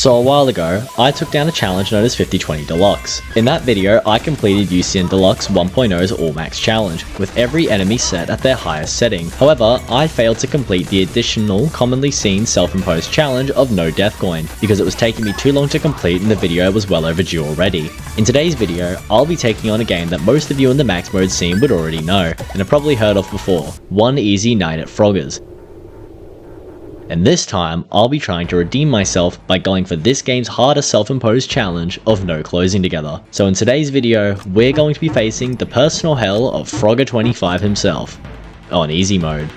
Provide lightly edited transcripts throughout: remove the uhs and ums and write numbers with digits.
So a while ago, I took down a challenge known as 50/20 Deluxe. In that video, I completed UCN Deluxe 1.0's All Max challenge, with every enemy set at their highest setting. However, I failed to complete the additional, commonly seen self-imposed challenge of no death coin, because it was taking me too long to complete and the video was well overdue already. In today's video, I'll be taking on a game that most of you in the max mode scene would already know, and have probably heard of before, One Easy Night at Frogger's. And this time, I'll be trying to redeem myself by going for this game's hardest self-imposed challenge of no closing together. So in today's video, we're going to be facing the personal hell of Frogger25 himself, on easy mode.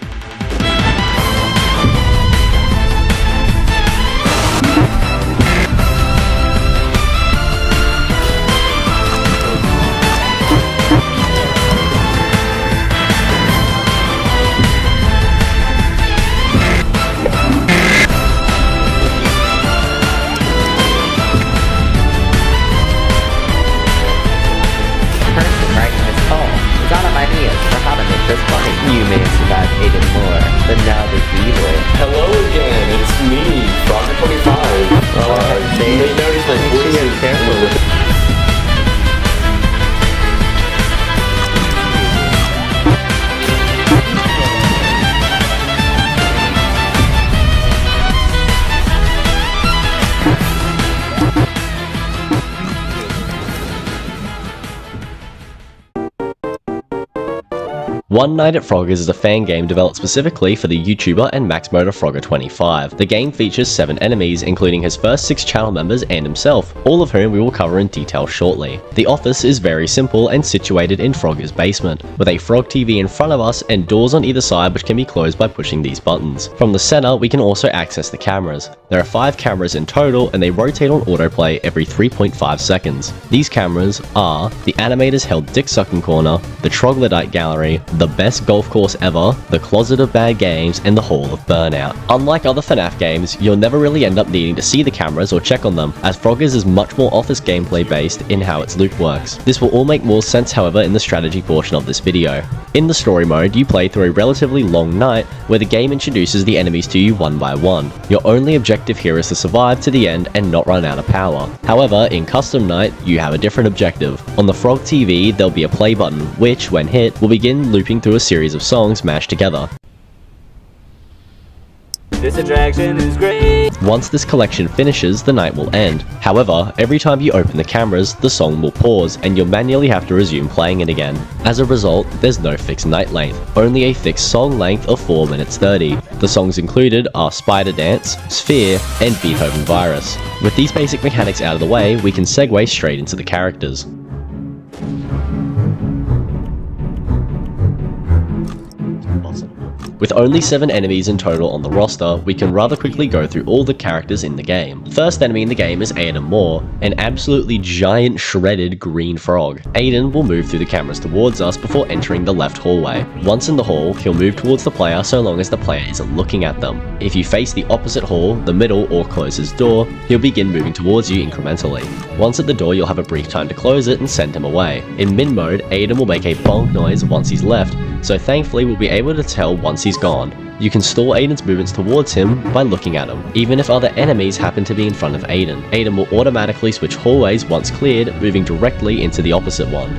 You may have survived Aiden more, but now there's evil. Hello again, it's me, Frogger25. You may notice my voice is careful. One Night at Frogger's is a fan game developed specifically for the YouTuber and max mode of Frogger25. The game features 7 enemies, including his first 6 channel members and himself, all of whom we will cover in detail shortly. The office is very simple and situated in Frogger's basement, with a Frog TV in front of us and doors on either side which can be closed by pushing these buttons. From the center, we can also access the cameras. There are 5 cameras in total and they rotate on autoplay every 3.5 seconds. These cameras are the animator's held dick sucking corner, the troglodyte gallery, the best golf course ever, the closet of bad games, and the hall of burnout. Unlike other FNAF games, you'll never really end up needing to see the cameras or check on them, as Frogger's is much more office gameplay based in how its loop works. This will all make more sense however in the strategy portion of this video. In the story mode, you play through a relatively long night where the game introduces the enemies to you one by one. Your only objective here is to survive to the end and not run out of power. However, in custom night, you have a different objective. On the Frog TV, there'll be a play button, which, when hit, will begin looping through a series of songs mashed together. This attraction is great! Once this collection finishes, the night will end. However, every time you open the cameras, the song will pause, and you'll manually have to resume playing it again. As a result, there's no fixed night length, only a fixed song length of 4 minutes 30. The songs included are Spider Dance, Sphere, and Beethoven Virus. With these basic mechanics out of the way, we can segue straight into the characters. With only 7 enemies in total on the roster, we can rather quickly go through all the characters in the game. First enemy in the game is Aiden Moore, an absolutely giant shredded green frog. Aiden will move through the cameras towards us before entering the left hallway. Once in the hall, he'll move towards the player so long as the player isn't looking at them. If you face the opposite hall, the middle, or close his door, he'll begin moving towards you incrementally. Once at the door, you'll have a brief time to close it and send him away. In min mode, Aiden will make a bonk noise once he's left, so thankfully we'll be able to tell once he's gone. You can stall Aiden's movements towards him by looking at him, even if other enemies happen to be in front of Aiden. Aiden will automatically switch hallways once cleared, moving directly into the opposite one.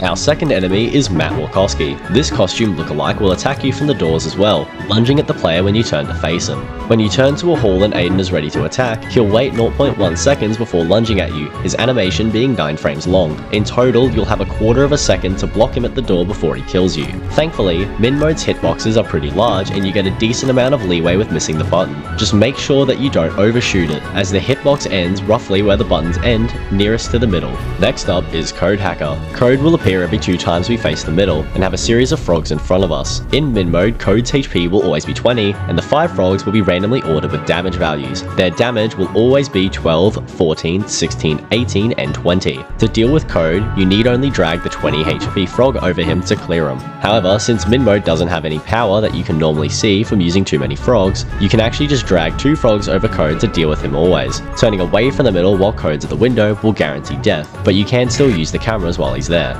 Our second enemy is Matt Walkowski. This costume lookalike will attack you from the doors as well, lunging at the player when you turn to face him. When you turn to a hall and Aiden is ready to attack, he'll wait 0.1 seconds before lunging at you, his animation being 9 frames long. In total, you'll have a quarter of a second to block him at the door before he kills you. Thankfully, min mode's hitboxes are pretty large and you get a decent amount of leeway with missing the button. Just make sure that you don't overshoot it, as the hitbox ends roughly where the buttons end, nearest to the middle. Next up is Code Hacker. Code will appear every 2 times we face the middle, and have a series of frogs in front of us. In min mode, Code's HP will always be 20, and the 5 frogs will be randomly ordered with damage values. Their damage will always be 12, 14, 16, 18, and 20. To deal with Code, you need only drag the 20 HP frog over him to clear him. However, since min mode doesn't have any power that you can normally see from using too many frogs, you can actually just drag 2 frogs over Code to deal with him always. Turning away from the middle while Code's at the window will guarantee death, but you can still use the cameras while he's there.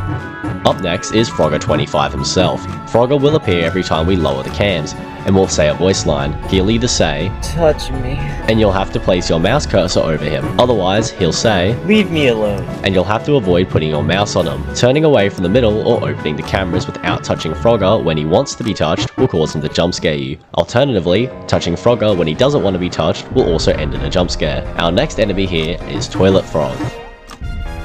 Up next is Frogger25 himself. Frogger will appear every time we lower the cams. and will say a voice line. He'll either say, Touch me. and you'll have to place your mouse cursor over him. Otherwise, he'll say, Leave me alone. and you'll have to avoid putting your mouse on him. Turning away from the middle or opening the cameras without touching Frogger when he wants to be touched will cause him to jump scare you. Alternatively, touching Frogger when he doesn't want to be touched will also end in a jump scare. Our next enemy here is Toilet Frog.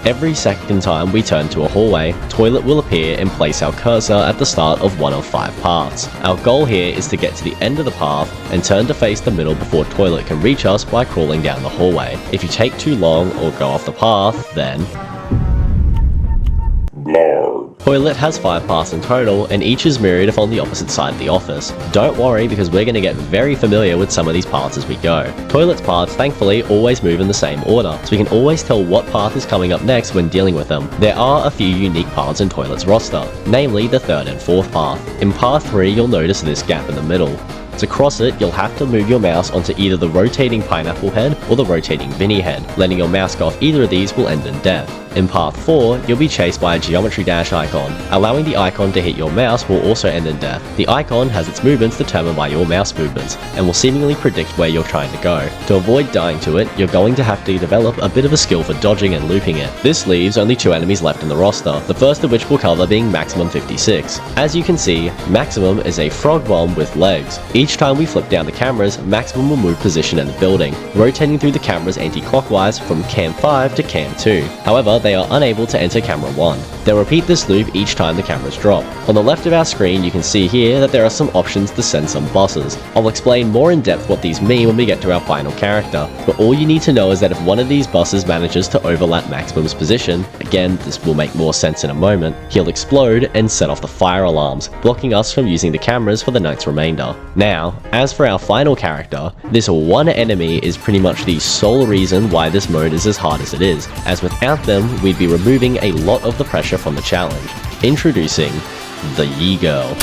Every second time we turn to a hallway, Toilet will appear and place our cursor at the start of one of 5 paths. Our goal here is to get to the end of the path and turn to face the middle before Toilet can reach us by crawling down the hallway. If you take too long or go off the path, then Toilet has 5 paths in total, and each is mirrored if on the opposite side of the office. Don't worry, because we're going to get very familiar with some of these paths as we go. Toilet's paths, thankfully, always move in the same order, so we can always tell what path is coming up next when dealing with them. There are a few unique paths in Toilet's roster, namely the 3rd and 4th path. In path 3, you'll notice this gap in the middle. To cross it, you'll have to move your mouse onto either the rotating pineapple head or the rotating Vinny head. Letting your mouse go off either of these will end in death. In path 4, you'll be chased by a geometry dash icon. Allowing the icon to hit your mouse will also end in death. The icon has its movements determined by your mouse movements, and will seemingly predict where you're trying to go. To avoid dying to it, you're going to have to develop a bit of a skill for dodging and looping it. This leaves only 2 enemies left in the roster, the first of which we'll cover being Maximum 56. As you can see, Maximum is a frog bomb with legs. Each time we flip down the cameras, Maximum will move position in the building, rotating through the cameras anti-clockwise from cam 5 to cam 2. However, they are unable to enter camera 1. They'll repeat this loop each time the cameras drop. On the left of our screen, you can see here that there are some options to send some bosses. I'll explain more in depth what these mean when we get to our final character, but all you need to know is that if one of these buses manages to overlap Maximum's position, again, this will make more sense in a moment, he'll explode and set off the fire alarms, blocking us from using the cameras for the night's remainder. Now, as for our final character, this one enemy is pretty much the sole reason why this mode is as hard as it is, as without them, we'd be removing a lot of the pressure from the challenge. Introducing the YeGirl.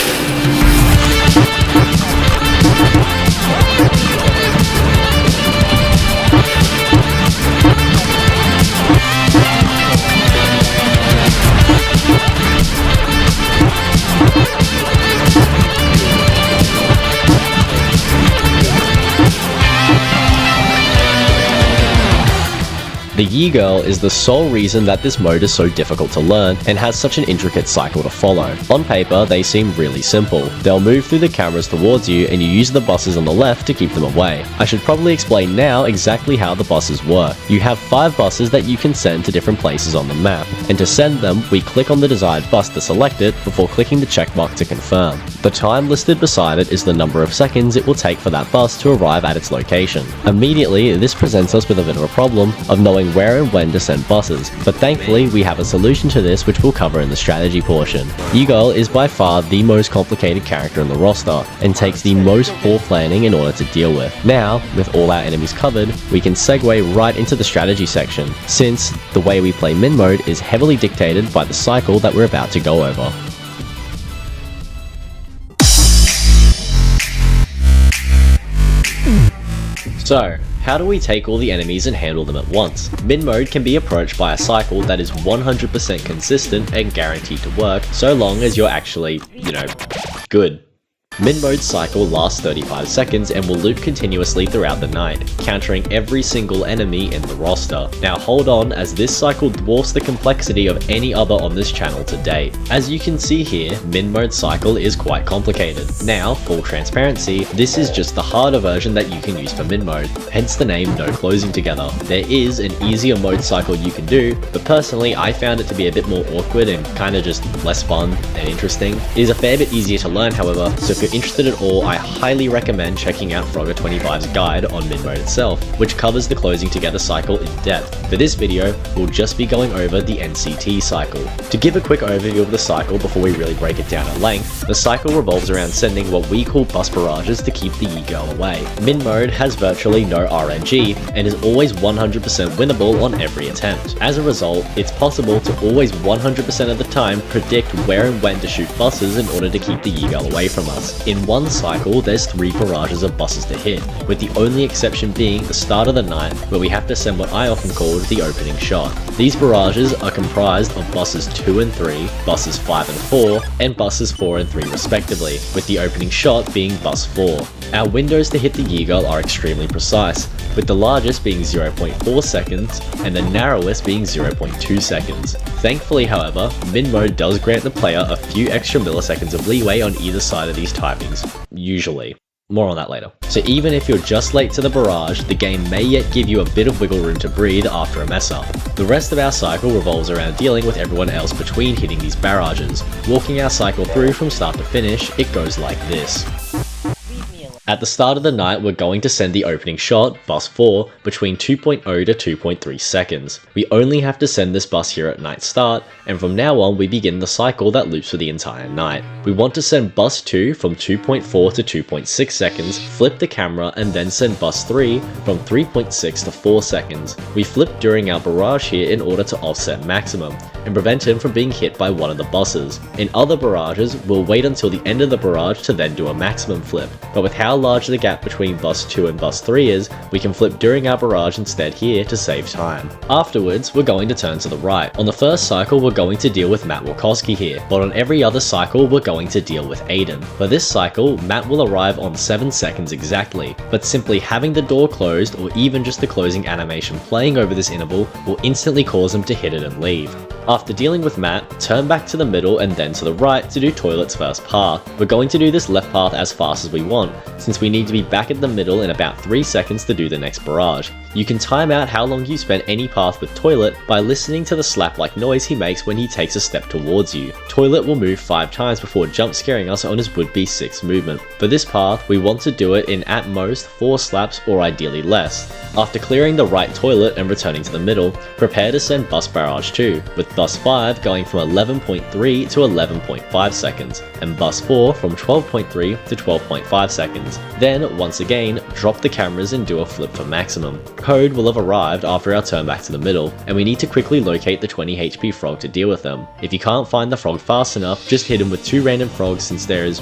The YeGirl is the sole reason that this mode is so difficult to learn and has such an intricate cycle to follow. On paper, they seem really simple. They'll move through the cameras towards you and you use the buses on the left to keep them away. I should probably explain now exactly how the buses work. You have 5 buses that you can send to different places on the map, and to send them, we click on the desired bus to select it before clicking the checkmark to confirm. The time listed beside it is the number of seconds it will take for that bus to arrive at its location. Immediately, this presents us with a bit of a problem of knowing where and when to send buses, but thankfully we have a solution to this which we'll cover in the strategy portion. YeGirl is by far the most complicated character in the roster, and takes the most poor planning in order to deal with. Now, with all our enemies covered, we can segue right into the strategy section, since the way we play min mode is heavily dictated by the cycle that we're about to go over. So, how do we take all the enemies and handle them at once? Min mode can be approached by a cycle that is 100% consistent and guaranteed to work, so long as you're actually, good. Min mode cycle lasts 35 seconds and will loop continuously throughout the night, countering every single enemy in the roster. Now hold on, as this cycle dwarfs the complexity of any other on this channel to date. As you can see here, min mode cycle is quite complicated. Now, full transparency, this is just the harder version that you can use for min mode, hence the name no closing together. There is an easier mode cycle you can do, but personally I found it to be a bit more awkward and kinda just less fun and interesting. It is a fair bit easier to learn, however, so if you're interested at all, I highly recommend checking out Frogger25's guide on min mode itself, which covers the closing together cycle in depth. For this video, we'll just be going over the NCT cycle. To give a quick overview of the cycle before we really break it down at length, the cycle revolves around sending what we call bus barrages to keep the YeGirl away. Min mode has virtually no RNG and is always 100% winnable on every attempt. As a result, it's possible to always 100% of the time predict where and when to shoot buses in order to keep the YeGirl away from us. seconds. In one cycle, there's 3 barrages of buses to hit, with the only exception being the start of the night, where we have to send what I often called the opening shot. These barrages are comprised of buses 2 and 3, buses 5 and 4, and buses 4 and 3 respectively, with the opening shot being bus 4. Our windows to hit the YeGirl are extremely precise, with the largest being 0.4 seconds and the narrowest being 0.2 seconds. Thankfully, however, min mode does grant the player a few extra milliseconds of leeway on either side of these timings, usually. More on that later. So even if you're just late to the barrage, the game may yet give you a bit of wiggle room to breathe after a mess up. The rest of our cycle revolves around dealing with everyone else between hitting these barrages. Walking our cycle through from start to finish, it goes like this. At the start of the night, we're going to send the opening shot, bus 4, between 2.0 to 2.3 seconds. We only have to send this bus here at night start, and from now on we begin the cycle that loops for the entire night. We want to send bus 2 from 2.4 to 2.6 seconds, flip the camera, and then send bus 3 from 3.6 to 4 seconds. We flip during our barrage here in order to offset maximum, and prevent him from being hit by one of the buses. In other barrages, we'll wait until the end of the barrage to then do a maximum flip, but with how large the gap between bus 2 and bus 3 is, we can flip during our barrage instead here to save time. Afterwards, we're going to turn to the right. On the first cycle, we're going to deal with Matt Wachowski here, but on every other cycle, we're going to deal with Aiden. For this cycle, Matt will arrive on 7 seconds exactly, but simply having the door closed or even just the closing animation playing over this interval will instantly cause him to hit it and leave. After dealing with Matt, turn back to the middle and then to the right to do Toilet's first path. We're going to do this left path as fast as we want, since we need to be back at the middle in about 3 seconds to do the next barrage. You can time out how long you spent any path with Toilet by listening to the slap-like noise he makes when he takes a step towards you. Toilet will move 5 times before jump scaring us on his would-be 6th movement. For this path, we want to do it in at most 4 slaps or ideally less. After clearing the right toilet and returning to the middle, prepare to send bus barrage 2, with bus 5 going from 11.3 to 11.5 seconds, and bus 4 from 12.3 to 12.5 seconds. Then, once again, drop the cameras and do a flip for maximum. Code will have arrived after our turn back to the middle, and we need to quickly locate the 20 HP frog to deal with them. If you can't find the frog fast enough, just hit him with 2 random frogs since there is,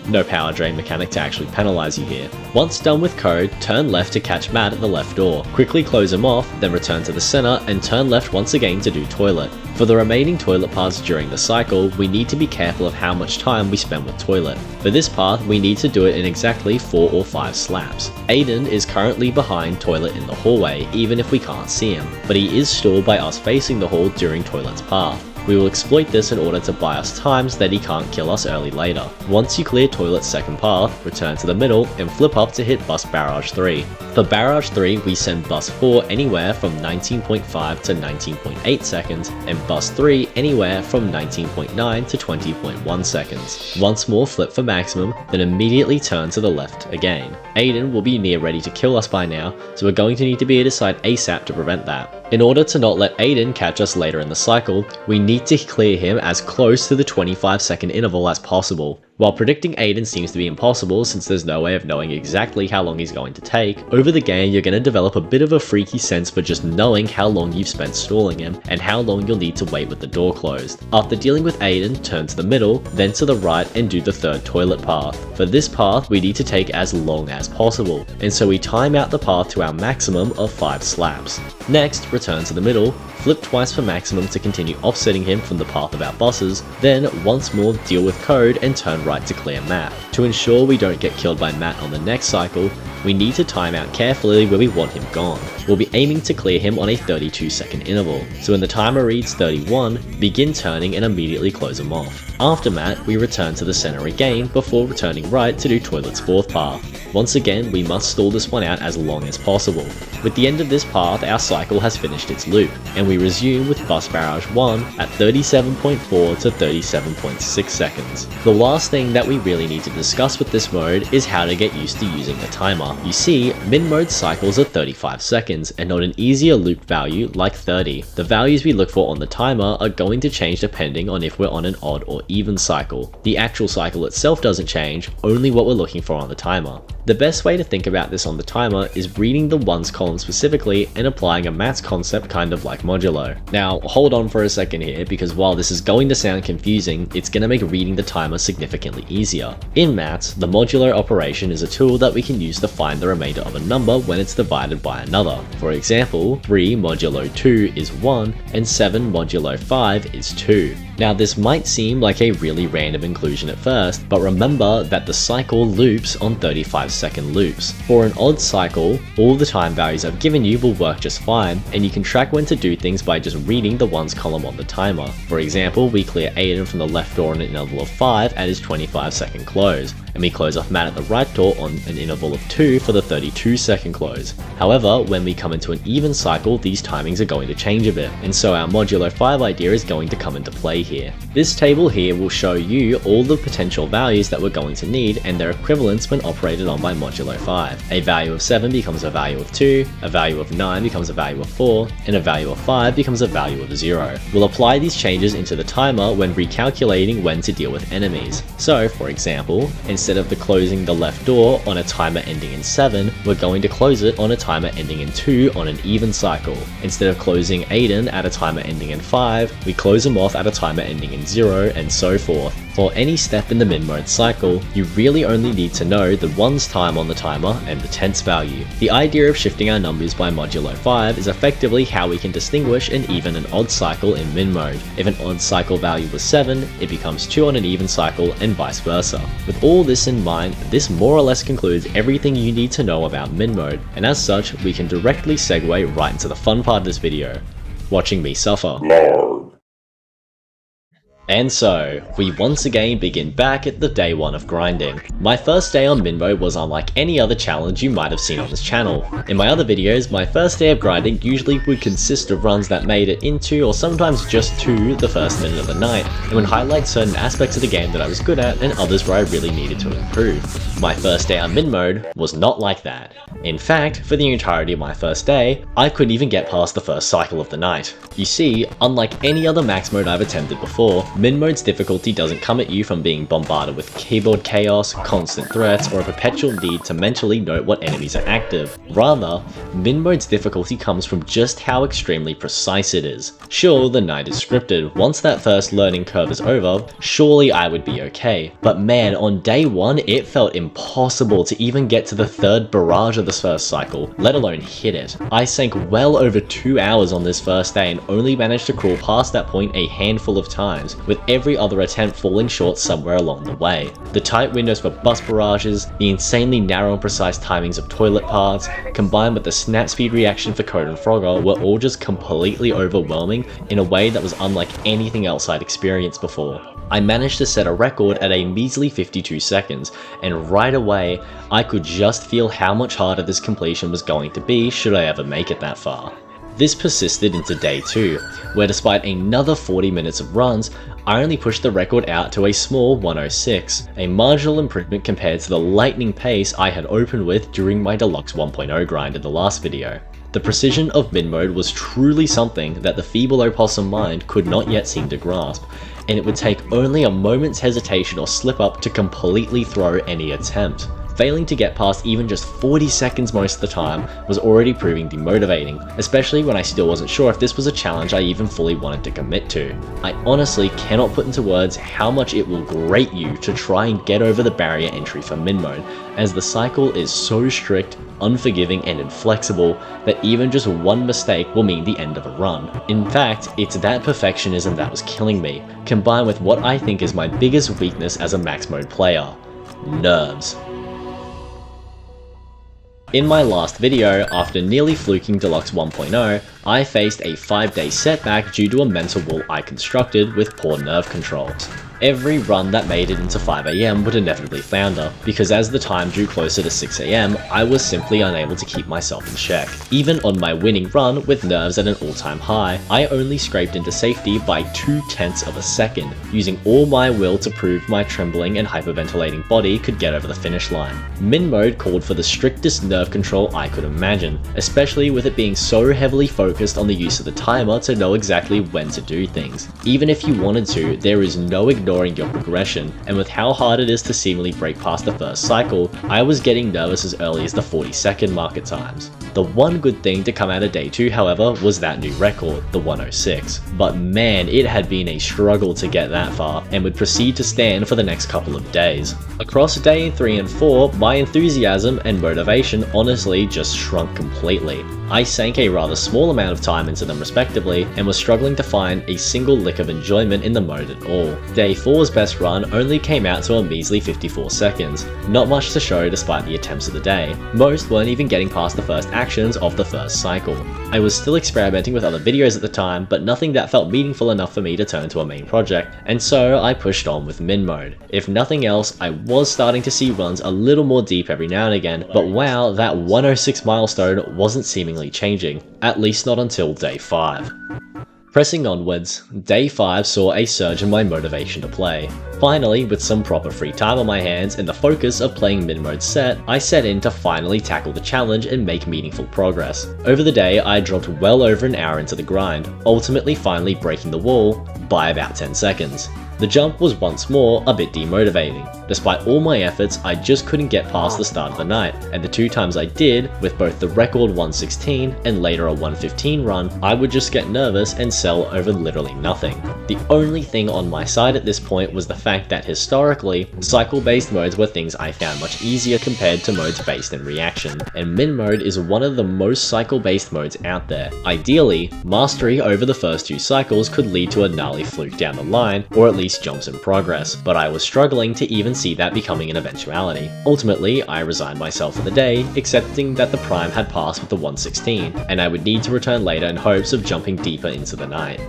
no power drain mechanic to actually penalize you here. Once done with Code, turn left to catch Matt at the left door. Quickly close him off, then return to the center and turn left once again to do Toilet. For the remaining toilet paths during the cycle, we need to be careful of how much time we spend with Toilet. For this path, we need to do it in exactly 4 or 5 slaps. Aiden is currently behind Toilet in the hallway, even if we can't see him, but he is stalled by us facing the hall during Toilet's path. We will exploit this in order to buy us time so that he can't kill us early later. Once you clear Toilet's second path, return to the middle and flip up to hit bus barrage 3. For barrage 3, we send bus 4 anywhere from 19.5 to 19.8 seconds, and bus 3 anywhere from 19.9 to 20.1 seconds. Once more flip for maximum, then immediately turn to the left again. Aiden will be near ready to kill us by now, so we're going to need to be at his side ASAP to prevent that. In order to not let Aiden catch us later in the cycle, we need to clear him as close to the 25-second interval as possible. While predicting Aiden seems to be impossible since there's no way of knowing exactly how long he's going to take, over the game you're going to develop a bit of a freaky sense for just knowing how long you've spent stalling him and how long you'll need to wait with the door closed. After dealing with Aiden, turn to the middle, then to the right and do the third toilet path. For this path we need to take as long as possible, and so we time out the path to our maximum of 5 slaps. Next, return to the middle, flip twice for maximum to continue offsetting him from the path of our bosses, then once more deal with Code and turn right to clear Matt. To ensure we don't get killed by Matt on the next cycle, we need to time out carefully where we want him gone. We'll be aiming to clear him on a 32-second interval, so when the timer reads 31, begin turning and immediately close him off. After Matt, we return to the center again before returning right to do Toilet's fourth path. Once again, we must stall this one out as long as possible. With the end of this path, our cycle has finished its loop, and we resume with bus barrage 1 at 37.4 to 37.6 seconds. The last thing that we really need to discuss with this mode is how to get used to using the timer. You see, min mode cycles are 35 seconds and not an easier loop value like 30. The values we look for on the timer are going to change depending on if we're on an odd or even cycle. The actual cycle itself doesn't change, only what we're looking for on the timer. The best way to think about this on the timer is reading the ones column specifically and applying a maths concept kind of like modulo. Now hold on for a second here, because while this is going to sound confusing, it's going to make reading the timer significantly easier. In maths, the modulo operation is a tool that we can use to find the remainder of a number when it's divided by another. For example, 3 modulo 2 is 1 and 7 modulo 5 is 2. Now this might seem like a really random inclusion at first, but remember that the cycle loops on 35-second loops. For an odd cycle, all the time values I've given you will work just fine, and you can track when to do things by just reading the ones column on the timer. For example, we clear Aiden from the left door on an interval of 5 at his 25-second close, and we close off Matt at the right door on an interval of 2 for the 32-second close. However, when we come into an even cycle, these timings are going to change a bit, and so our modulo 5 idea is going to come into play here. This table here will show you all the potential values that we're going to need and their equivalents when operated on by modulo 5. A value of 7 becomes a value of 2, a value of 9 becomes a value of 4, and a value of 5 becomes a value of 0. We'll apply these changes into the timer when recalculating when to deal with enemies. So, for example, instead of closing the left door on a timer ending in 7, we're going to close it on a timer ending in 2 on an even cycle. Instead of closing Aiden at a timer ending in 5, we close him off at a timer ending in 0, and so forth. For any step in the min mode cycle, you really only need to know the ones time on the timer and the tenths value. The idea of shifting our numbers by modulo 5 is effectively how we can distinguish an even and odd cycle in min mode. If an odd cycle value was 7, it becomes 2 on an even cycle, and vice versa. With all this in mind, this more or less concludes everything you need to know about min mode, and as such, we can directly segue right into the fun part of this video, watching me suffer. And so, we once again begin back at the day 1 of grinding. My first day on min mode was unlike any other challenge you might have seen on this channel. In my other videos, my first day of grinding usually would consist of runs that made it into, or sometimes just to, the first minute of the night, and would highlight certain aspects of the game that I was good at and others where I really needed to improve. My first day on min mode was not like that. In fact, for the entirety of my first day, I couldn't even get past the first cycle of the night. You see, unlike any other max mode I've attempted before, min mode's difficulty doesn't come at you from being bombarded with keyboard chaos, constant threats, or a perpetual need to mentally note what enemies are active. Rather, min mode's difficulty comes from just how extremely precise it is. Sure, the night is scripted. Once that first learning curve is over, surely I would be okay. But man, on day 1, it felt impossible to even get to the third barrage of this first cycle, let alone hit it. I sank well over 2 hours on this first day and only managed to crawl past that point a handful of times, with every other attempt falling short somewhere along the way. The tight windows for bus barrages, the insanely narrow and precise timings of toilet parts, combined with the snap speed reaction for Code and Frogger, were all just completely overwhelming in a way that was unlike anything else I'd experienced before. I managed to set a record at a measly 52 seconds, and right away, I could just feel how much harder this completion was going to be should I ever make it that far. This persisted into day 2, where despite another 40 minutes of runs, I only pushed the record out to a small 106, a marginal improvement compared to the lightning pace I had opened with during my Deluxe 1.0 grind in the last video. The precision of min mode was truly something that the feeble Opossum mind could not yet seem to grasp, and it would take only a moment's hesitation or slip up to completely throw any attempt. Failing to get past even just 40 seconds most of the time was already proving demotivating, especially when I still wasn't sure if this was a challenge I even fully wanted to commit to. I honestly cannot put into words how much it will grate you to try and get over the barrier entry for min mode, as the cycle is so strict, unforgiving, and inflexible that even just one mistake will mean the end of a run. In fact, it's that perfectionism that was killing me, combined with what I think is my biggest weakness as a max mode player: nerves. In my last video, after nearly fluking Deluxe 1.0, I faced a 5-day setback due to a mental wall I constructed with poor nerve controls. Every run that made it into 5 AM would inevitably flounder, because as the time drew closer to 6 AM, I was simply unable to keep myself in check. Even on my winning run with nerves at an all-time high, I only scraped into safety by 0.2 of a second, using all my will to prove my trembling and hyperventilating body could get over the finish line. Min mode called for the strictest nerve control I could imagine, especially with it being so heavily focused on the use of the timer to know exactly when to do things. Even if you wanted to, there is no ignoring ignoring your progression, and with how hard it is to seemingly break past the first cycle, I was getting nervous as early as the 40-second mark at times. The one good thing to come out of day 2, however, was that new record, the 106. But man, it had been a struggle to get that far, and would proceed to stand for the next couple of days. Across day 3 and 4, my enthusiasm and motivation honestly just shrunk completely. I sank a rather small amount of time into them respectively, and was struggling to find a single lick of enjoyment in the mode at all. Day 4's best run only came out to a measly 54 seconds, not much to show despite the attempts of the day. Most weren't even getting past the first actions of the first cycle. I was still experimenting with other videos at the time, but nothing that felt meaningful enough for me to turn to a main project, and so I pushed on with min mode. If nothing else, I was starting to see runs a little more deep every now and again, but wow, that 106 milestone wasn't seemingly changing, at least not until day 5. Pressing onwards, day 5 saw a surge in my motivation to play. Finally, with some proper free time on my hands and the focus of playing min-mode set, I set in to finally tackle the challenge and make meaningful progress. Over the day, I dropped well over an hour into the grind, ultimately finally breaking the wall by about 10 seconds. The jump was once more a bit demotivating. Despite all my efforts, I just couldn't get past the start of the night, and the 2 times I did, with both the record 116 and later a 115 run, I would just get nervous and sell over literally nothing. The only thing on my side at this point was the fact that historically, cycle-based modes were things I found much easier compared to modes based in reaction, and min mode is one of the most cycle-based modes out there. Ideally, mastery over the first 2 cycles could lead to a gnarly fluke down the line, or at least jumps in progress, but I was struggling to even see that becoming an eventuality. Ultimately, I resigned myself for the day, accepting that the prime had passed with the 116, and I would need to return later in hopes of jumping deeper into the night.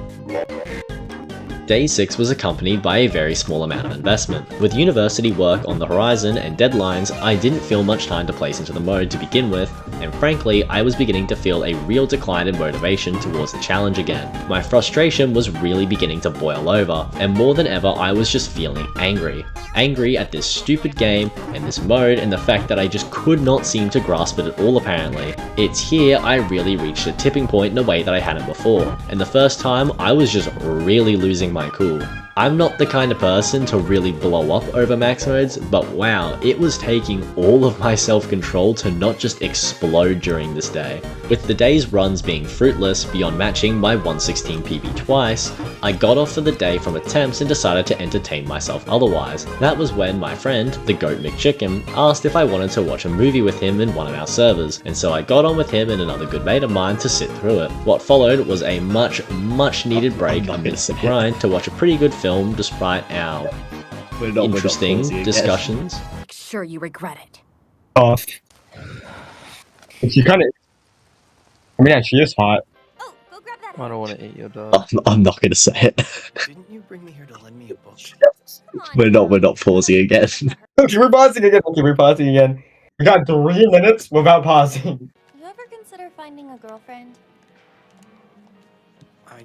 Day 6 was accompanied by a very small amount of investment. With university work on the horizon and deadlines, I didn't feel much time to place into the mode to begin with, and frankly, I was beginning to feel a real decline in motivation towards the challenge again. My frustration was really beginning to boil over, and more than ever I was just feeling angry. Angry at this stupid game, and this mode, and the fact that I just could not seem to grasp it at all apparently. It's here I really reached a tipping point in a way that I hadn't before, and the first time I was just really losing my cool. I'm not the kind of person to really blow up over max modes, but wow, it was taking all of my self-control to not just explode during this day. With the day's runs being fruitless beyond matching my 116 PB twice, I got off for the day from attempts and decided to entertain myself otherwise. That was when my friend, the Goat McChicken, asked if I wanted to watch a movie with him in one of our servers, and so I got on with him and another good mate of mine to sit through it. What followed was a much needed break amidst the grind to watch a pretty good film despite our interesting discussions. Make sure you regret it. Off. She kind of. I mean, yeah, she is hot. Oh, go grab that. I don't want to eat your dog. I'm not gonna say it. Didn't you bring me here to lend me a book? We're not pausing again. Okay, we're pausing again. Okay, we're pausing again. We got 3 minutes without pausing. You ever consider finding a girlfriend?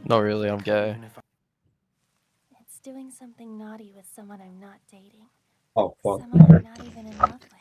Not really, I'm gay. It's doing something naughty with someone I'm not dating. Oh, fuck. Someone I'm not even in love with.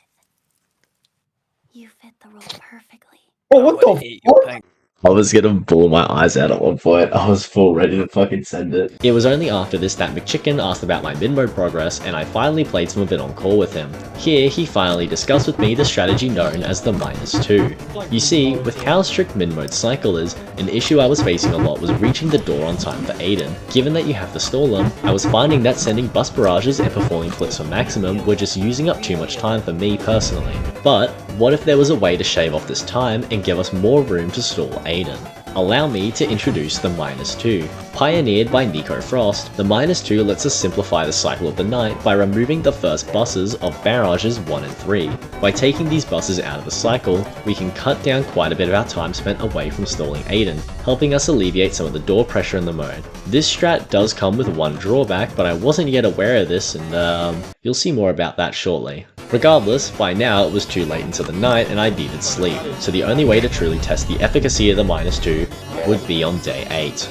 You fit the role perfectly. Oh, what the fuck? I was gonna bawl my eyes out at one point. I was full ready to fucking send it. It was only after this that McChicken asked about my min-mode progress, and I finally played some of it on call with him. Here, he finally discussed with me the strategy known as the -2. You see, with how strict min-mode cycle is, an issue I was facing a lot was reaching the door on time for Aiden. Given that you have to stall them, I was finding that sending bus barrages and performing flips for maximum were just using up too much time for me personally. But, what if there was a way to shave off this time and give us more room to stall Aiden? Allow me to introduce the -2. Pioneered by Nico Frost, the -2 lets us simplify the cycle of the night by removing the first buses of barrages 1 and 3. By taking these buses out of the cycle, we can cut down quite a bit of our time spent away from stalling Aiden, helping us alleviate some of the door pressure in the mode. This strat does come with one drawback, but I wasn't yet aware of this, and you'll see more about that shortly. Regardless, by now it was too late into the night and I needed sleep, so the only way to truly test the efficacy of the -2 would be on day 8.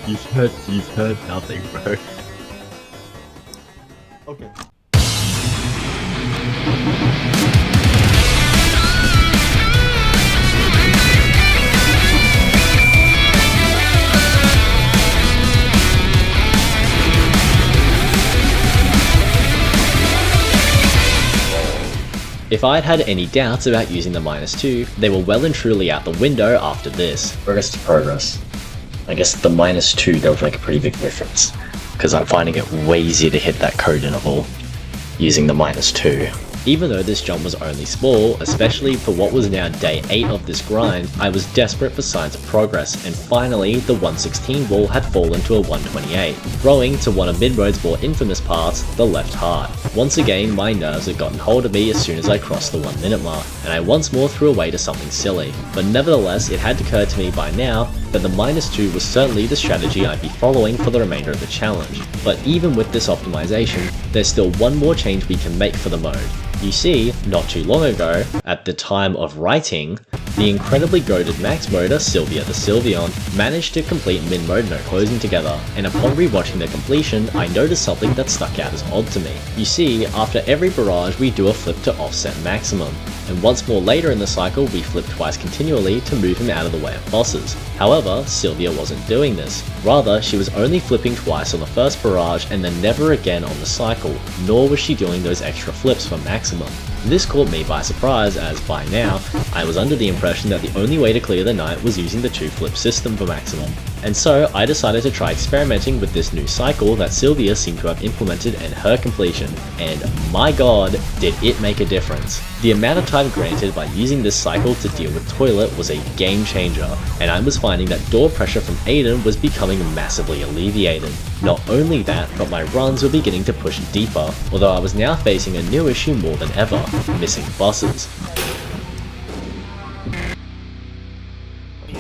You've heard nothing, bro. Okay. If I had any doubts about using the -2, they were well and truly out the window after this. Progress to progress. I guess the -2 does make a pretty big difference, because I'm finding it way easier to hit that code interval using the -2. Even though this jump was only small, especially for what was now day 8 of this grind, I was desperate for signs of progress, and finally the 116 wall had fallen to a 128, growing to one of mid-mode's more infamous parts, the left heart. Once again, my nerves had gotten hold of me as soon as I crossed the 1 minute mark, and I once more threw away to something silly. But nevertheless, it had occurred to me by now that the -2 was certainly the strategy I'd be following for the remainder of the challenge. But even with this optimization, there's still one more change we can make for the mode. You see, not too long ago, at the time of writing, the incredibly goated max moder Sylvia the Sylveon managed to complete mid-mode no closing together, and upon rewatching the completion, I noticed something that stuck out as odd to me. You see, after every barrage we do a flip to offset maximum, and once more later in the cycle we flip twice continually to move him out of the way of bosses. However, Sylvia wasn't doing this. Rather, she was only flipping twice on the first barrage and then never again on the cycle, nor was she doing those extra flips for maximum. This caught me by surprise, as by now, I was under the impression that the only way to clear the night was using the 2-flip system for maximum. And so I decided to try experimenting with this new cycle that Sylvia seemed to have implemented in her completion, and my god, did it make a difference. The amount of time granted by using this cycle to deal with Toilet was a game changer, and I was finding that door pressure from Aiden was becoming massively alleviated. Not only that, but my runs were beginning to push deeper, although I was now facing a new issue more than ever, missing bosses.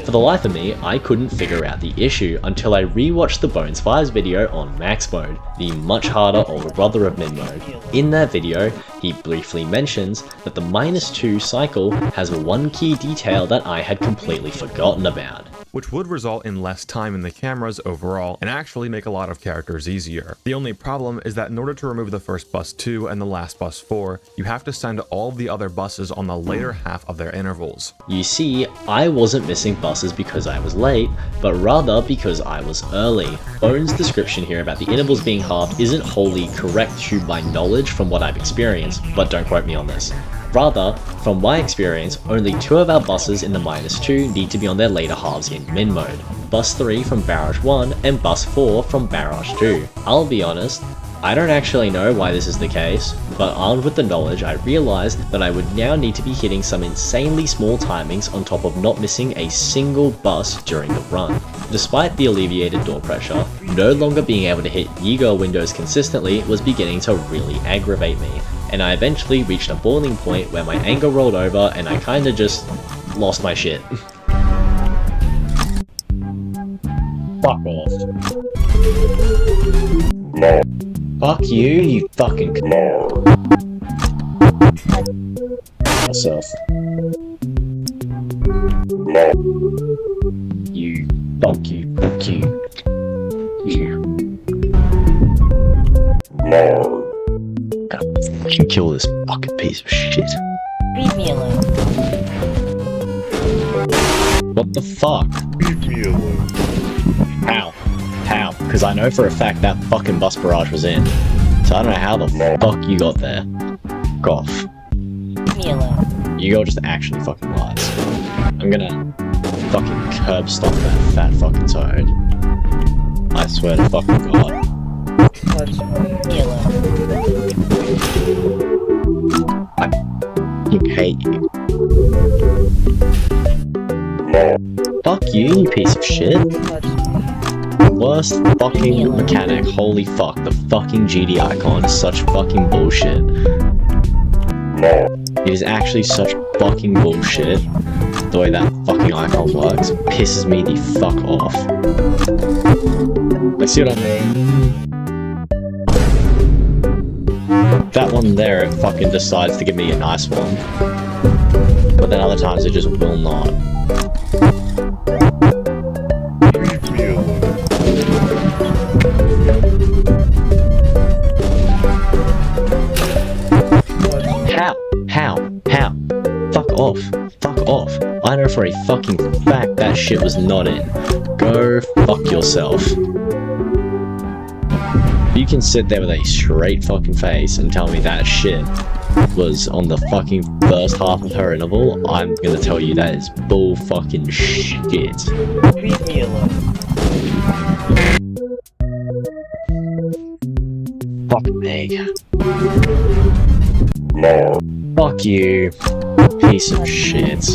For the life of me, I couldn't figure out the issue until I rewatched the Bones Fire's video on Max Mode, the much harder older brother of mid mode. In that video, he briefly mentions that the -2 cycle has one key detail that I had completely forgotten about. Which would result in less time in the cameras overall and actually make a lot of characters easier. The only problem is that in order to remove the first bus 2 and the last bus 4, you have to send all of the other buses on the later half of their intervals. You see, I wasn't missing buses because I was late, but rather because I was early. Bones' description here about the intervals being halved isn't wholly correct to my knowledge from what I've experienced, but don't quote me on this. Rather, from my experience, only 2 of our buses in the -2 need to be on their later halves in mid-mode. Bus 3 from Barrage 1 and Bus 4 from Barrage 2. I'll be honest, I don't actually know why this is the case, but armed with the knowledge I realised that I would now need to be hitting some insanely small timings on top of not missing a single bus during the run. Despite the alleviated door pressure, no longer being able to hit YeGirl windows consistently was beginning to really aggravate me, and I eventually reached a boiling point where my anger rolled over and I kinda just lost my shit. Fuck off. No. Fuck you, you fucking myself. No. You, fuck you, fuck you. You. No. Gotta fucking kill this fucking piece of shit. Leave me alone. What the fuck? Leave me alone. How? How? Because I know for a fact that fucking bus barrage was in. So I don't know how the fuck you got there. Goff. Leave me alone. YeGirl just actually fucking lies. I'm gonna fucking curb stomp that fat fucking toad. I swear to fucking god. Leave me alone. I fucking hate you. No. Fuck you, you piece of shit. Worst fucking mechanic, holy fuck, the fucking GD icon is such fucking bullshit. No. It is actually such fucking bullshit. The way that fucking icon works pisses me the fuck off. Like, see what I mean? That one there, it fucking decides to give me a nice one. But then other times it just will not. Leave me alone. How? Fuck off. Fuck off. I know for a fucking fact that shit was not in. Go fuck yourself. You can sit there with a straight fucking face and tell me that shit was on the fucking first half of her interval, I'm gonna tell you that is bull fucking shit. Leave me alone. Fuck me. Fuck you, piece of shit.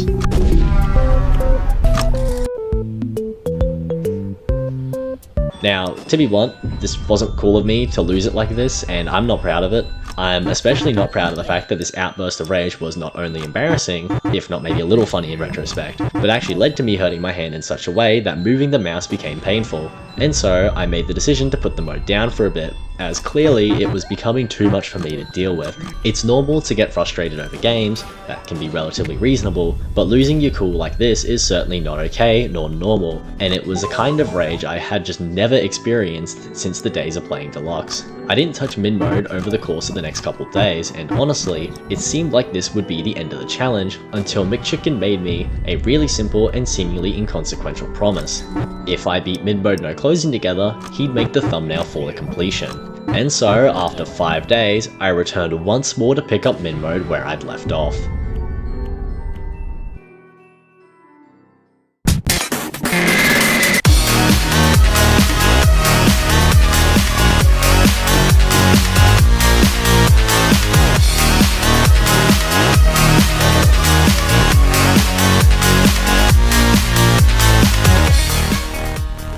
Now, to be blunt, this wasn't cool of me to lose it like this, and I'm not proud of it. I'm especially not proud of the fact that this outburst of rage was not only embarrassing, if not maybe a little funny in retrospect, but actually led to me hurting my hand in such a way that moving the mouse became painful. And so, I made the decision to put the mode down for a bit, as clearly it was becoming too much for me to deal with. It's normal to get frustrated over games, that can be relatively reasonable, but losing your cool like this is certainly not okay nor normal, and it was a kind of rage I had just never experienced since the days of playing Deluxe. I didn't touch min mode over the course of the next couple days, and honestly, it seemed like this would be the end of the challenge until McChicken made me a really simple and seemingly inconsequential promise. If I beat min mode no closing together, he'd make the thumbnail for the completion. And so, after 5 days, I returned once more to pick up min mode where I'd left off.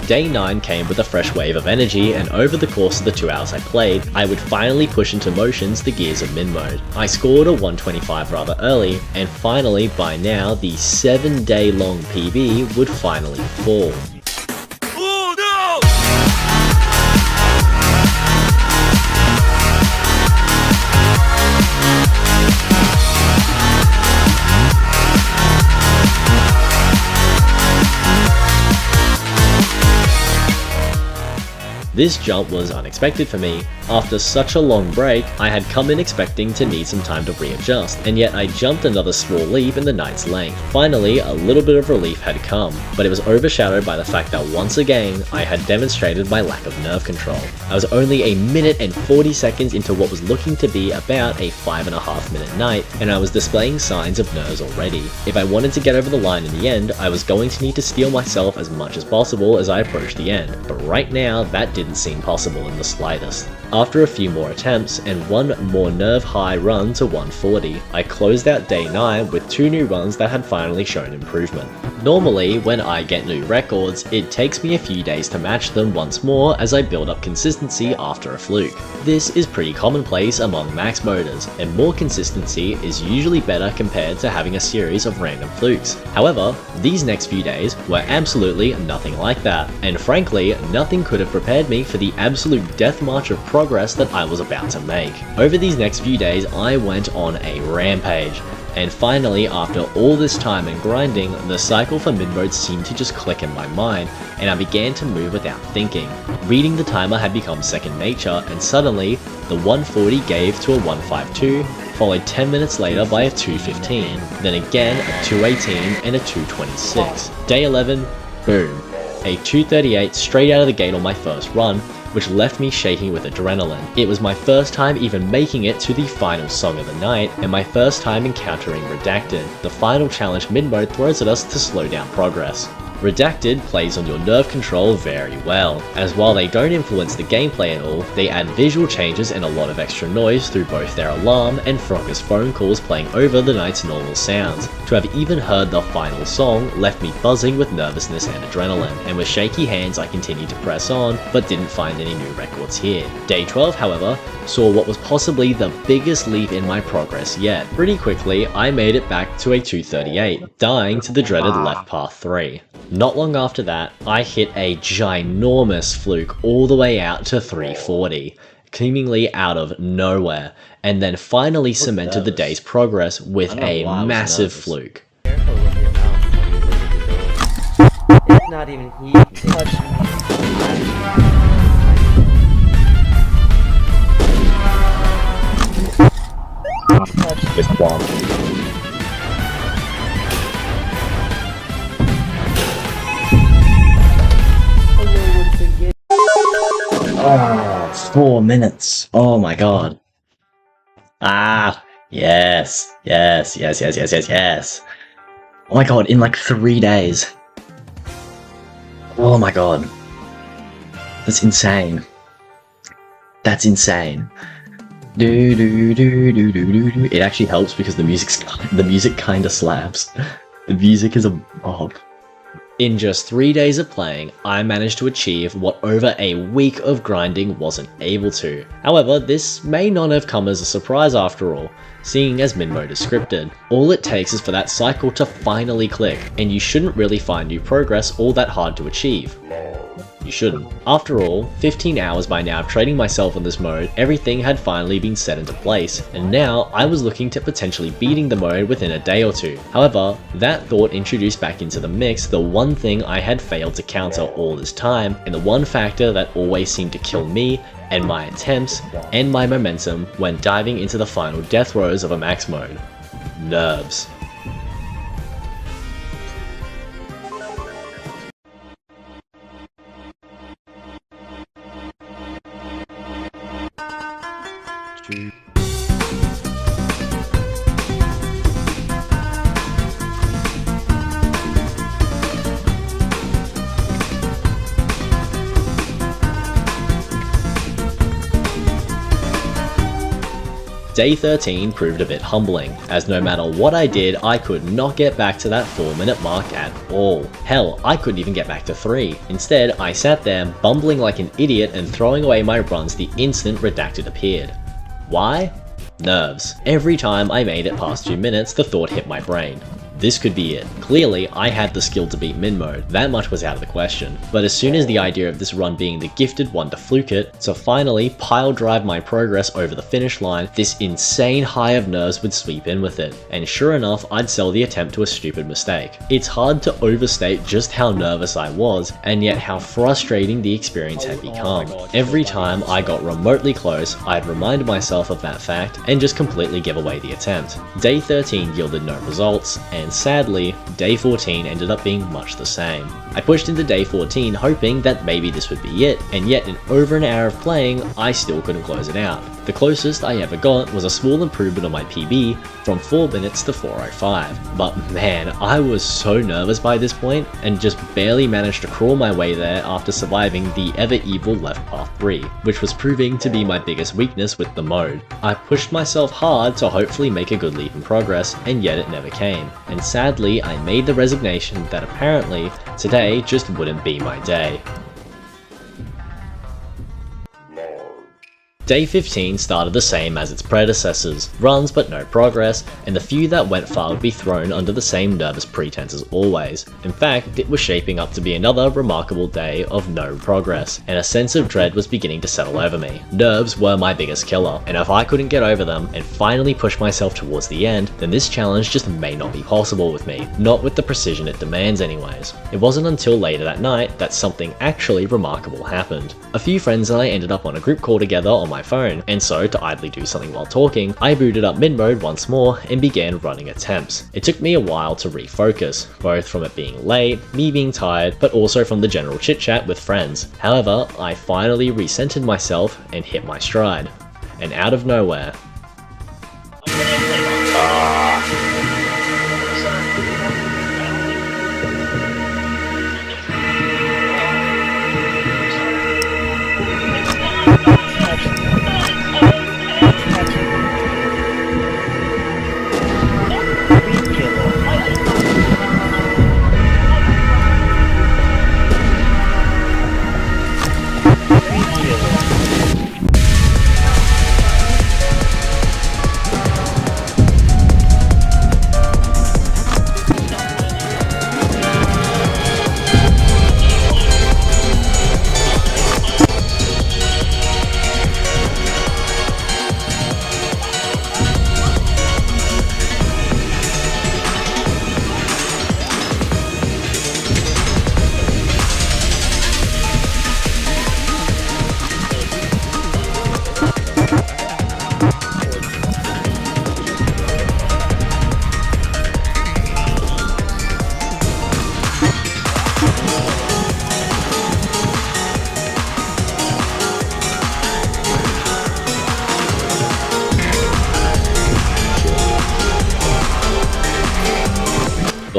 Day 9 came with a fresh wave of energy, and over the course of the 2 hours I played, I would finally push into motions the gears of min mode. I scored a 125 rather early, and finally by now the 7-day long PB would finally fall. This jump was unexpected for me. After such a long break, I had come in expecting to need some time to readjust, and yet I jumped another small leap in the night's length. Finally, a little bit of relief had come, but it was overshadowed by the fact that once again, I had demonstrated my lack of nerve control. I was only a minute and 40 seconds into what was looking to be about a 5.5 minute night, and I was displaying signs of nerves already. If I wanted to get over the line in the end, I was going to need to steel myself as much as possible as I approached the end, but right now, that didn't seem possible in the slightest. After a few more attempts and one more nerve high run to 140, I closed out day 9 with 2 new runs that had finally shown improvement. Normally, when I get new records, it takes me a few days to match them once more as I build up consistency after a fluke. This is pretty commonplace among max moders, and more consistency is usually better compared to having a series of random flukes. However, these next few days were absolutely nothing like that, and frankly, nothing could have prepared me for the absolute death march of progress that I was about to make. Over these next few days, I went on a rampage. And finally, after all this time and grinding, the cycle for min mode seemed to just click in my mind, and I began to move without thinking. Reading the timer had become second nature, and suddenly, the 140 gave to a 152, followed 10 minutes later by a 215, then again a 218 and a 226. Day 11, boom. A 238 straight out of the gate on my first run, which left me shaking with adrenaline. It was my first time even making it to the final song of the night, and my first time encountering Redacted, the final challenge min mode throws at us to slow down progress. Redacted plays on your nerve control very well, as while they don't influence the gameplay at all, they add visual changes and a lot of extra noise through both their alarm and Frogger's phone calls playing over the night's normal sounds. To have even heard the final song left me buzzing with nervousness and adrenaline, and with shaky hands I continued to press on, but didn't find any new records here. Day 12, however, saw what was possibly the biggest leap in my progress yet. Pretty quickly, I made it back to a 238, dying to the dreaded left path 3. Not long after that, I hit a ginormous fluke all the way out to 340, seemingly out of nowhere, and then finally cemented the day's progress with a massive fluke. Careful with your mouth when you look at the door. It's not even he touch me. This bomb. Oh, 4 minutes. Oh my god. Ah, Yes, yes, yes, yes, yes, yes, yes. Oh my god, in like 3 days. Oh my god. That's insane. That's insane. Do do do do do do do. It actually helps because the music kind of slaps. The music is a bob. In just 3 days of playing, I managed to achieve what over a week of grinding wasn't able to. However, this may not have come as a surprise after all, seeing as min mode is scripted. All it takes is for that cycle to finally click, and you shouldn't really find new progress all that hard to achieve. You shouldn't. After all, 15 hours by now of training myself on this mode, everything had finally been set into place, and now I was looking to potentially beating the mode within a day or two. However, that thought introduced back into the mix the one thing I had failed to counter all this time, and the one factor that always seemed to kill me and my attempts and my momentum when diving into the final death rows of a max mode. Nerves. Day 13 proved a bit humbling, as no matter what I did, I could not get back to that 4-minute mark at all. Hell, I couldn't even get back to 3. Instead, I sat there bumbling like an idiot and throwing away my runs the instant Redacted appeared. Why? Nerves. Every time I made it past 2 minutes, the thought hit my brain. This could be it. Clearly, I had the skill to beat min mode, that much was out of the question. But as soon as the idea of this run being the gifted one to fluke it, to finally pile drive my progress over the finish line, this insane high of nerves would sweep in with it. And sure enough, I'd sell the attempt to a stupid mistake. It's hard to overstate just how nervous I was, and yet how frustrating the experience had become. Every time I got remotely close, I'd remind myself of that fact, and just completely give away the attempt. Day 13 yielded no results, and sadly, day 14 ended up being much the same. I pushed into day 14 hoping that maybe this would be it, and yet in over an hour of playing, I still couldn't close it out. The closest I ever got was a small improvement on my PB from 4 minutes to 4:05. But man, I was so nervous by this point, and just barely managed to crawl my way there after surviving the ever-evil left path 3, which was proving to be my biggest weakness with the mode. I pushed myself hard to hopefully make a good leap in progress, and yet it never came. And sadly, I made the resignation that apparently today just wouldn't be my day. Day 15 started the same as its predecessors, runs but no progress, and the few that went far would be thrown under the same nervous pretense as always. In fact, it was shaping up to be another remarkable day of no progress, and a sense of dread was beginning to settle over me. Nerves were my biggest killer, and if I couldn't get over them and finally push myself towards the end, then this challenge just may not be possible with me, not with the precision it demands anyways. It wasn't until later that night that something actually remarkable happened. A few friends and I ended up on a group call together on my phone, and so to idly do something while talking, I booted up min mode once more and began running attempts. It took me a while to refocus, both from it being late, me being tired, but also from the general chit chat with friends. However, I finally recentered myself and hit my stride. And out of nowhere,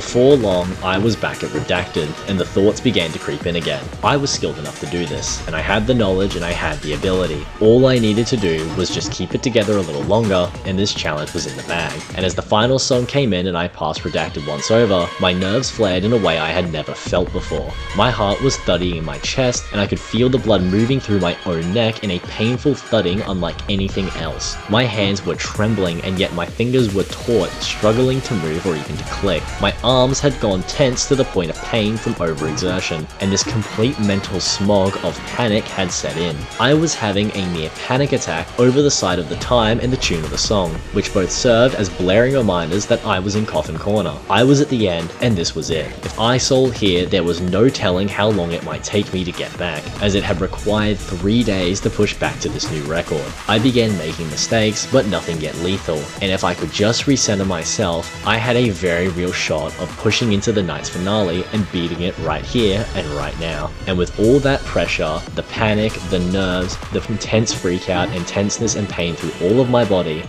before long, I was back at Redacted, and the thoughts began to creep in again. I was skilled enough to do this, and I had the knowledge and I had the ability. All I needed to do was just keep it together a little longer, and this challenge was in the bag. And as the final song came in and I passed Redacted once over, my nerves flared in a way I had never felt before. My heart was thudding in my chest, and I could feel the blood moving through my own neck in a painful thudding unlike anything else. My hands were trembling, and yet my fingers were taut, struggling to move or even to click. My arms had gone tense to the point of pain from overexertion, and this complete mental smog of panic had set in. I was having a near panic attack over the side of the time and the tune of the song, which both served as blaring reminders that I was in Coffin Corner. I was at the end, and this was it. If I sold here, there was no telling how long it might take me to get back, as it had required 3 days to push back to this new record. I began making mistakes, but nothing yet lethal, and if I could just recenter myself, I had a very real shot of pushing into the night's finale and beating it right here and right now. And with all that pressure, the panic, the nerves, the intense freakout and tenseness and pain through all of my body,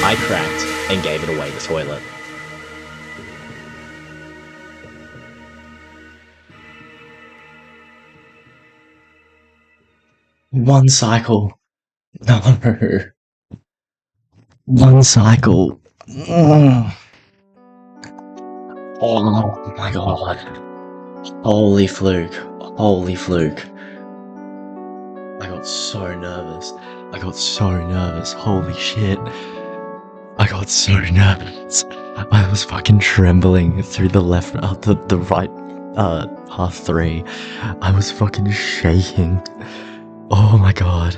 I cracked and gave it away the toilet. One cycle. No. One cycle. Oh my god. Holy fluke. Holy fluke. I got so nervous. Holy shit. I got so nervous. I was fucking trembling through the left, the right, path 3. I was fucking shaking. Oh my god.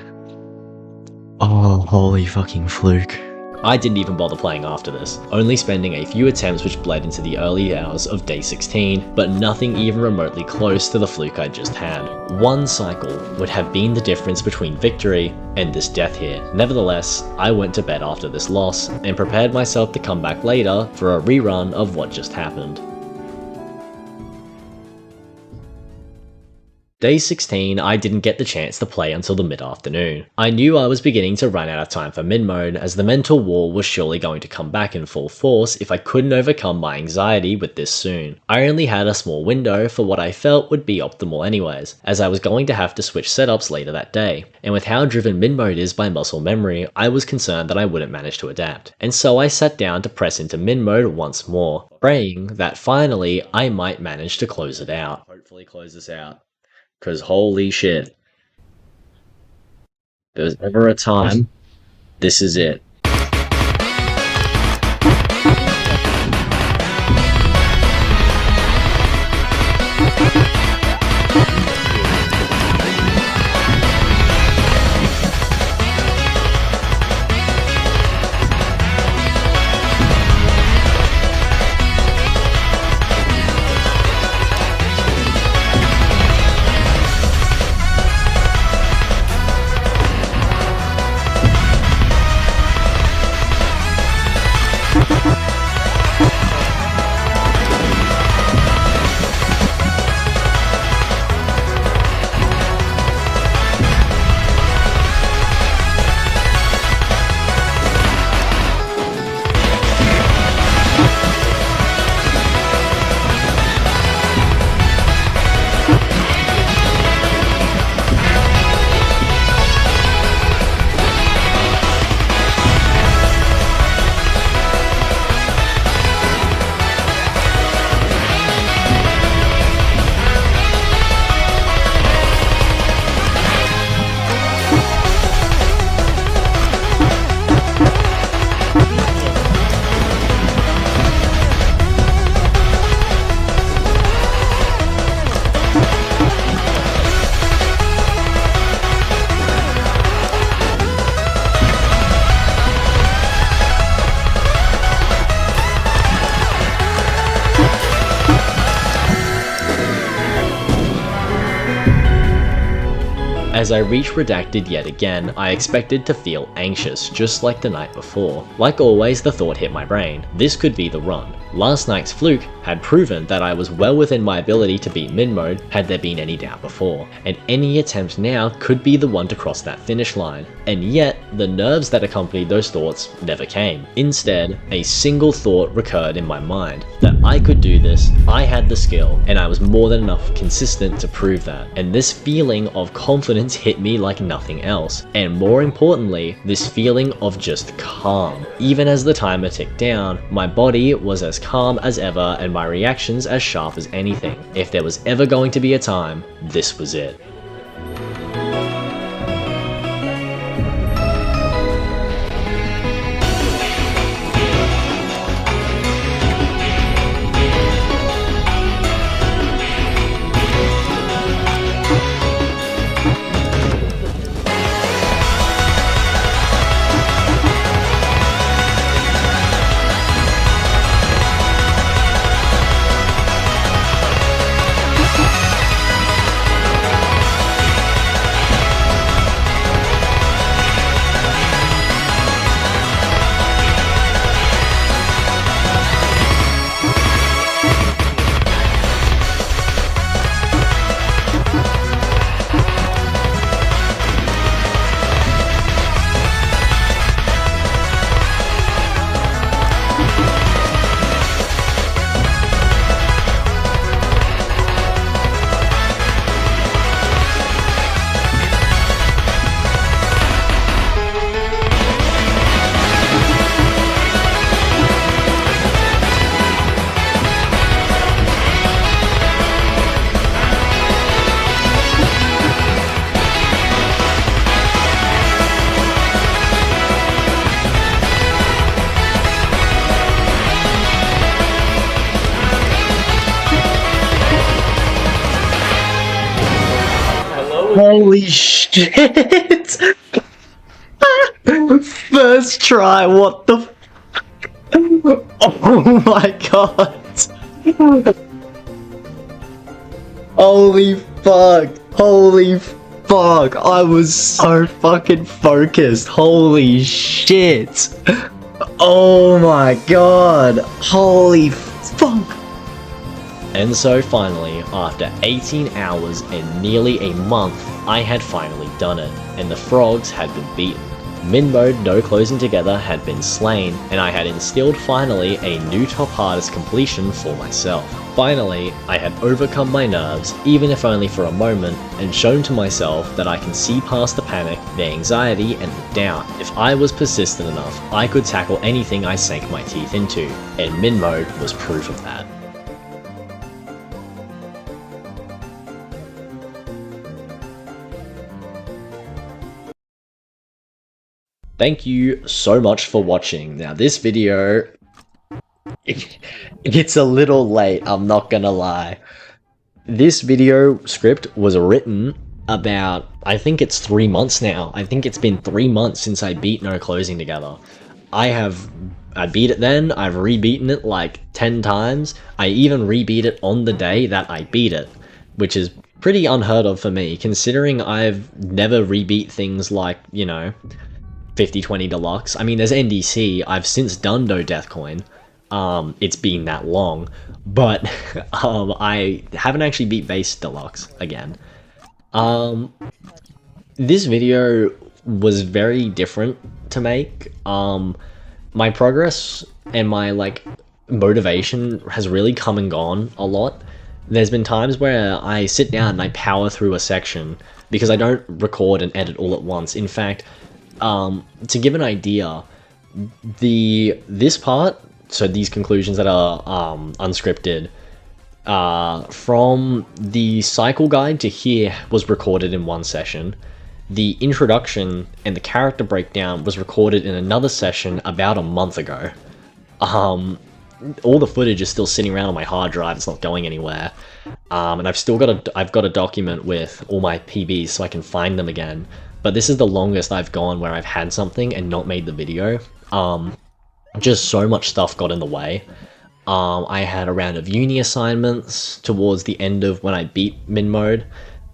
Oh, holy fucking fluke. I didn't even bother playing after this, only spending a few attempts which bled into the early hours of day 16, but nothing even remotely close to the fluke I just had. One cycle would have been the difference between victory and this death here. Nevertheless, I went to bed after this loss, and prepared myself to come back later for a rerun of what just happened. Day 16, I didn't get the chance to play until the mid-afternoon. I knew I was beginning to run out of time for mid-mode, as the mental wall was surely going to come back in full force if I couldn't overcome my anxiety with this soon. I only had a small window for what I felt would be optimal anyways, as I was going to have to switch setups later that day, and with how driven mid-mode is by muscle memory, I was concerned that I wouldn't manage to adapt. And so I sat down to press into mid-mode once more, praying that finally I might manage to close it out. Hopefully close this out. Because holy shit. If there was ever a time, this is it. As I reached redacted yet again, I expected to feel anxious, just like the night before. Like always, the thought hit my brain, this could be the run. Last night's fluke had proven that I was well within my ability to beat min mode had there been any doubt before, and any attempt now could be the one to cross that finish line. And yet, the nerves that accompanied those thoughts never came. Instead, a single thought recurred in my mind, that I could do this, I had the skill, and I was more than enough consistent to prove that. And this feeling of confidence hit me like nothing else, and more importantly, this feeling of just calm. Even as the timer ticked down, my body was as calm as ever and my reactions as sharp as anything. If there was ever going to be a time, this was it. Holy shit! First try, what the oh my god! Holy fuck! Holy fuck! I was so fucking focused! Holy shit! Oh my god! Holy fuck! And so finally, after 18 hours and nearly a month, I had finally done it, and the frogs had been beaten. Min mode no closing together had been slain, and I had instilled finally a new top hardest completion for myself. Finally, I had overcome my nerves, even if only for a moment, and shown to myself that I can see past the panic, the anxiety, and the doubt. If I was persistent enough, I could tackle anything I sank my teeth into, and min mode was proof of that. Thank you so much for watching. Now this video, it's a little late, I'm not gonna lie. This video script was written about, I think it's 3 months now. I think it's been 3 months since I beat No Closing Together. I beat it then, I've re-beaten it like 10 times. I even re-beat it on the day that I beat it, which is pretty unheard of for me, considering I've never re-beat things like, you know, 50/20 Deluxe. I mean, there's NDC, I've since done No Death Coin. It's been that long, but I haven't actually beat Base Deluxe again. This video was very different to make. My progress and my motivation has really come and gone a lot. There's been times where I sit down and I power through a section because I don't record and edit all at once. In fact, to give an idea, this part, so these conclusions that are unscripted, from the cycle guide to here was recorded in one session. The introduction and the character breakdown was recorded in another session about a month ago. All the footage is still sitting around on my hard drive, it's not going anywhere. And I've got a document with all my PBs so I can find them again. But this is the longest I've gone where I've had something and not made the video. Just so much stuff got in the way. I had a round of uni assignments towards the end of when I beat min mode.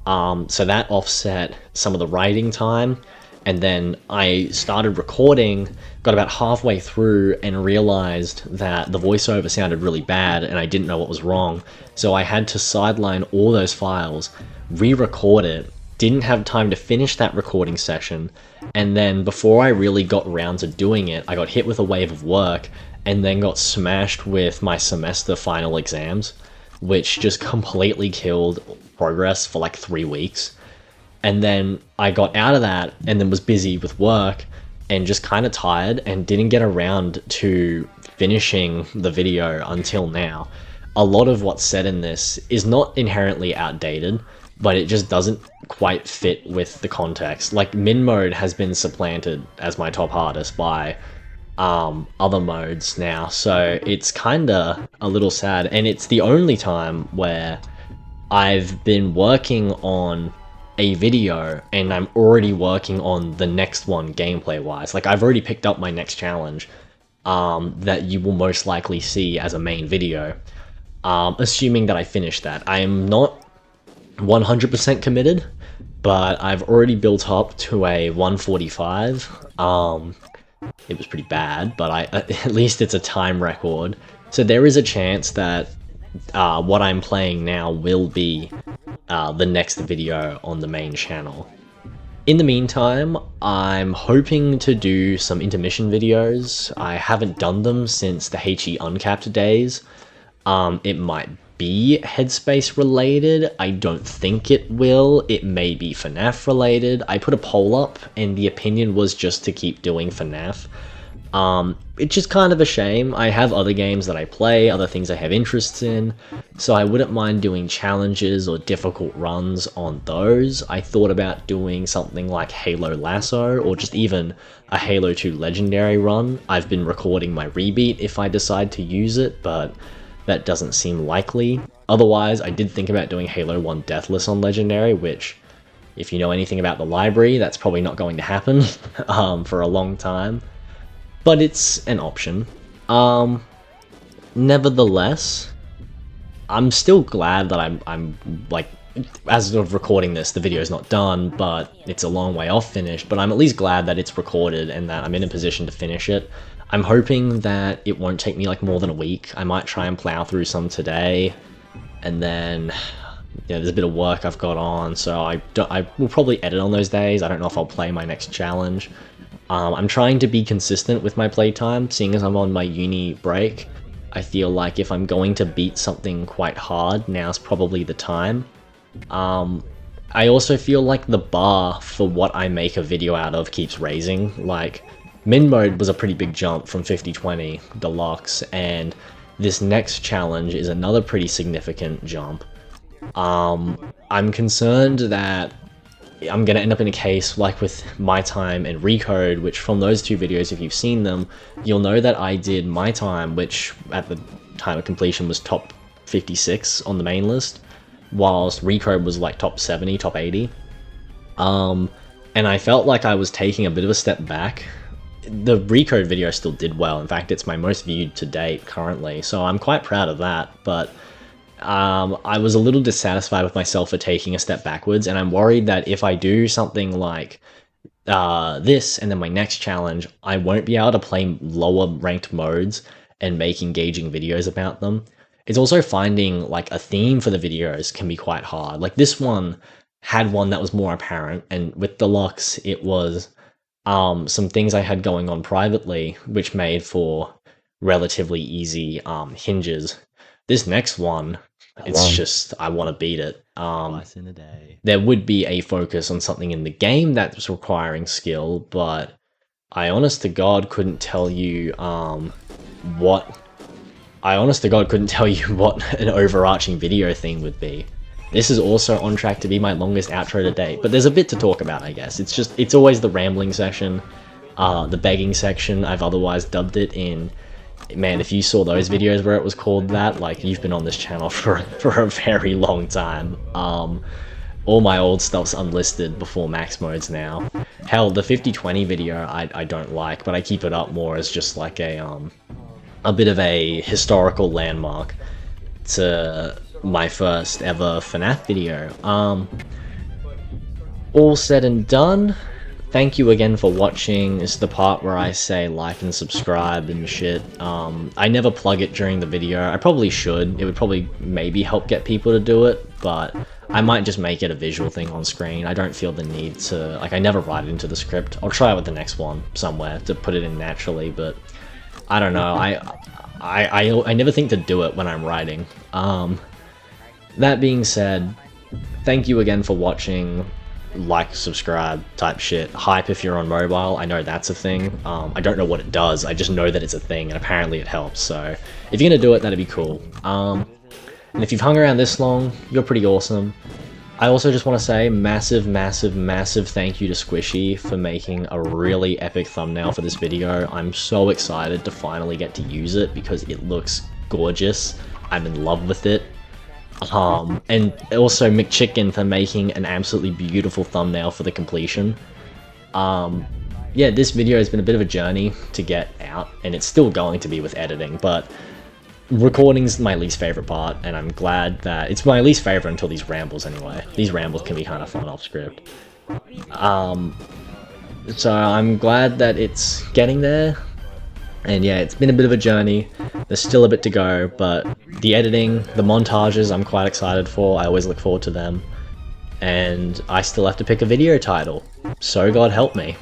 So that offset some of the writing time, and then I started recording, got about halfway through and realized that the voiceover sounded really bad and I didn't know what was wrong. So I had to sideline all those files, re-record it, didn't have time to finish that recording session, and then before I really got around to doing it, I got hit with a wave of work and then got smashed with my semester final exams, which just completely killed progress for like 3 weeks. And then I got out of that and then was busy with work and just kind of tired and didn't get around to finishing the video until now. A lot of what's said in this is not inherently outdated, but it just doesn't quite fit with the context. Like, min mode has been supplanted as my top hardest by other modes now, so it's kinda a little sad, and it's the only time where I've been working on a video and I'm already working on the next one gameplay wise. Like, I've already picked up my next challenge that you will most likely see as a main video, assuming that I finish that. I am not 100% committed, but I've already built up to a 145. It was pretty bad, but at least it's a time record. So there is a chance that what I'm playing now will be the next video on the main channel. In the meantime, I'm hoping to do some intermission videos. I haven't done them since the HE Uncapped days. It might be Headspace related. I don't think it will. It may be FNAF related. I put a poll up and the opinion was just to keep doing FNAF. It's just kind of a shame. I have other games that I play, other things I have interests in, so I wouldn't mind doing challenges or difficult runs on those. I thought about doing something like Halo Lasso, or just even a Halo 2 Legendary run. I've been recording my rebeat if I decide to use it, but that doesn't seem likely. Otherwise, I did think about doing Halo 1 Deathless on Legendary, which, if you know anything about the library, that's probably not going to happen for a long time. But it's an option. Nevertheless, I'm still glad that I'm like, as of recording this, the video's not done, but it's a long way off finished, but I'm at least glad that it's recorded and that I'm in a position to finish it. I'm hoping that it won't take me like more than a week. I might try and plow through some today, and then there's a bit of work I've got on, so I will probably edit on those days. I don't know if I'll play my next challenge. I'm trying to be consistent with my playtime, seeing as I'm on my uni break. I feel like if I'm going to beat something quite hard, now's probably the time. I also feel like the bar for what I make a video out of keeps raising. Like, min mode was a pretty big jump from 50/20 deluxe, and this next challenge is another pretty significant jump. I'm concerned that I'm going to end up in a case like with My Time and Recode, which from those two videos, if you've seen them, you'll know that I did My Time, which at the time of completion was top 56 on the main list, whilst Recode was like top 70, top 80. And I felt like I was taking a bit of a step back. The Recode video still did well. In fact, it's my most viewed to date currently, so I'm quite proud of that, but I was a little dissatisfied with myself for taking a step backwards, and I'm worried that if I do something like this and then my next challenge, I won't be able to play lower ranked modes and make engaging videos about them. It's also finding like a theme for the videos can be quite hard. Like, this one had one that was more apparent, and with Deluxe it was some things I had going on privately which made for relatively easy hinges. This next one, it's just, I want to beat it. Twice in a day. There would be a focus on something in the game that's requiring skill, but I honest to God couldn't tell you what an overarching video theme would be. This is also on track to be my longest outro to date, but there's a bit to talk about, I guess. It's always the rambling section, the begging section, I've otherwise dubbed it in. Man, if you saw those videos where it was called that, like, you've been on this channel for a very long time. All my old stuff's unlisted before max modes now. Hell, the 50/20 video I don't like, but I keep it up more as just like a bit of a historical landmark to my first ever FNAF video. all said and done, thank you again for watching. It's the part where I say like and subscribe and shit. I never plug it during the video. I probably should. It would probably maybe help get people to do it, but I might just make it a visual thing on screen. I don't feel the need to, like, I never write it into the script. I'll try it with the next one somewhere to put it in naturally, but I don't know. I never think to do it when I'm writing. That being said, thank you again for watching. Like, subscribe type shit. Hype if you're on mobile. I know that's a thing. I don't know what it does. I just know that it's a thing, and apparently it helps. So if you're gonna do it, that'd be cool. And if you've hung around this long, you're pretty awesome. I also just want to say massive, massive, massive thank you to Squishy for making a really epic thumbnail for this video. I'm so excited to finally get to use it because it looks gorgeous. I'm in love with it. And also McChicken for making an absolutely beautiful thumbnail for the completion. Yeah, this video has been a bit of a journey to get out, and it's still going to be with editing, but recording's my least favorite part, and I'm glad that it's my least favorite until these rambles anyway. These rambles can be kind of fun off script. So I'm glad that it's getting there. And yeah, it's been a bit of a journey. There's still a bit to go, but the editing, the montages, I'm quite excited for. I always look forward to them. And I still have to pick a video title. So God help me.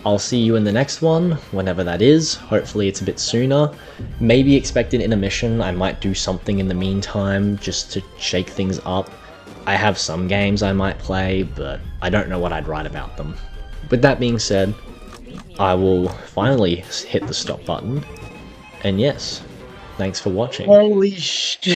I'll see you in the next one, whenever that is. Hopefully it's a bit sooner. Maybe expect an intermission. I might do something in the meantime just to shake things up. I have some games I might play, but I don't know what I'd write about them. With that being said, I will finally hit the stop button. And yes, thanks for watching. Holy shit.